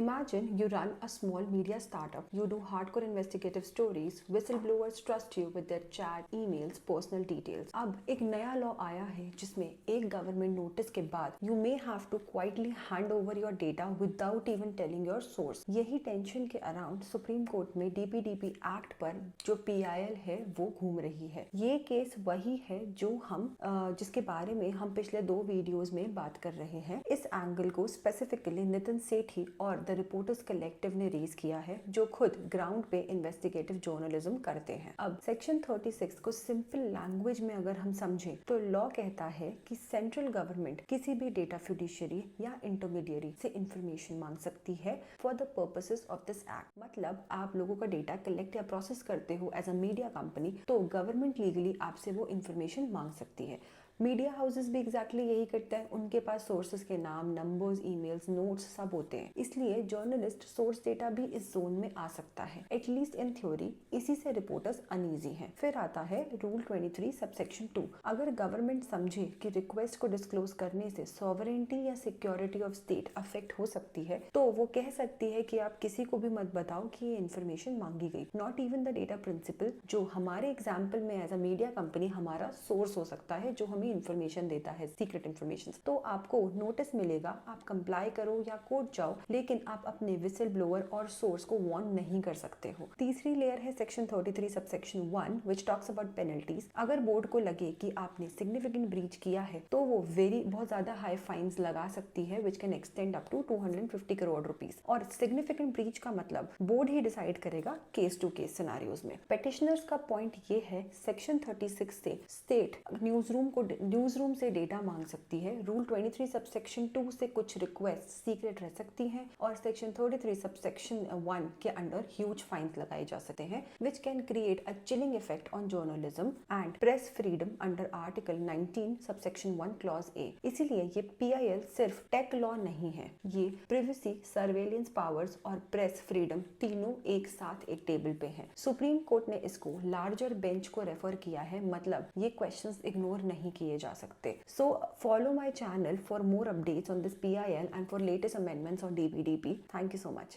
Imagine you run a small media startup. You do hardcore investigative stories. Whistleblowers trust you with their chat, emails, personal details. अब एक नया law आया है जिसमें एक government notice के बाद you may have to quietly hand over your data without even telling your source. यही टेंशन के अराउंड सुप्रीम कोर्ट में DPDP एक्ट पर जो PIL है वो घूम रही है। ये केस वही है जो हम जिसके बारे में हम पिछले 2 वीडियोस में बात कर रहे हैं। इस एंगल को स्पेसिफिकली नितिन सेठी और द रिपोर्टर्स कलेक्टिव ने रेज किया है, जो खुद ग्राउंड पे इन्वेस्टिगेटिव जर्नलिज्म करते हैं। अब सेक्शन 36 को सिंपल लैंग्वेज में अगर हम समझें तो लॉ कहता है कि सेंट्रल गवर्नमेंट किसी भी डेटा फिड्यूशियरी या इंटरमीडियरी से इंफॉर्मेशन मांग सकती है for the purposes of this act. मतलब आप लोगों का डेटा कलेक्ट या प्रोसेस करते हो एज अ मीडिया कंपनी, तो गवर्नमेंट लीगली आपसे वो इंफॉर्मेशन मांग सकती है। मीडिया हाउसेस भी एग्जैक्टली यही करते हैं। उनके पास सोर्सेज के नाम, नंबर्स, ईमेल्स, नोट्स सब होते हैं। इसलिए जर्नलिस्ट सोर्स डेटा भी इस जोन में आ सकता है, एटलीस्ट इन थ्योरी। इसी से रिपोर्टर्स अनईजी हैं। फिर आता है रूल 23 सबसेक्शन 2। अगर गवर्नमेंट समझे कि रिक्वेस्ट को डिस्क्लोज करने से सॉवरेनिटी या सिक्योरिटी ऑफ स्टेट अफेक्ट हो सकती है, तो वो कह सकती है कि आप किसी को भी मत बताओ कि ये इन्फॉर्मेशन मांगी गई, not even the data principle, जो हमारे एग्जाम्पल में एज अ मीडिया कंपनी हमारा सोर्स हो सकता है, जो हमें इंफॉर्मेशन देता है, सीक्रेट इंफॉर्मेशन। तो आपको नोटिस मिलेगा, आप कंप्लाई करो या कोर्ट जाओ, लेकिन आप अपने विसल ब्लोअर और सोर्स को वार्न नहीं कर सकते हो। तीसरी लेयर है section 33 subsection 1 which talks about penalties. अगर बोर्ड को लगे कि आपने सिग्निफिकेंट ब्रीच किया है तो वो बहुत ज्यादा हाई फाइन्स लगा सकती है which can extend up to 250 crore rupees. और सिग्निफिकेंट ब्रीच का मतलब बोर्ड ही डिसाइड करेगा केस टू केस सिनेरियोज में। पेटिशनर्स का पॉइंट ये है, सेक्शन 36 से स्टेट न्यूज रूम से डेटा मांग सकती है। रूल 23 सबसेक्शन 2 से कुछ रिक्वेस्ट सीक्रेट रह सकती हैं, और सेक्शन 33 सबसेक्शन 1 के अंडर ह्यूज फाइन्स लगाए जा सकते हैं which can create a chilling effect on journalism and press freedom under article 19 subsection 1 clause A. इसीलिए ये PIL सिर्फ टेक लॉ नहीं है, ये प्रिवेसी, सर्वेलेंस पावर्स और प्रेस फ्रीडम तीनों एक साथ एक टेबल पे हैं। सुप्रीम कोर्ट ने इसको लार्जर बेंच को रेफर किया है, मतलब ये क्वेश्चंस इग्नोर नहीं किए जा सकते। So follow my channel for more updates on this PIL and for latest amendments on DPDP. Thank you so much.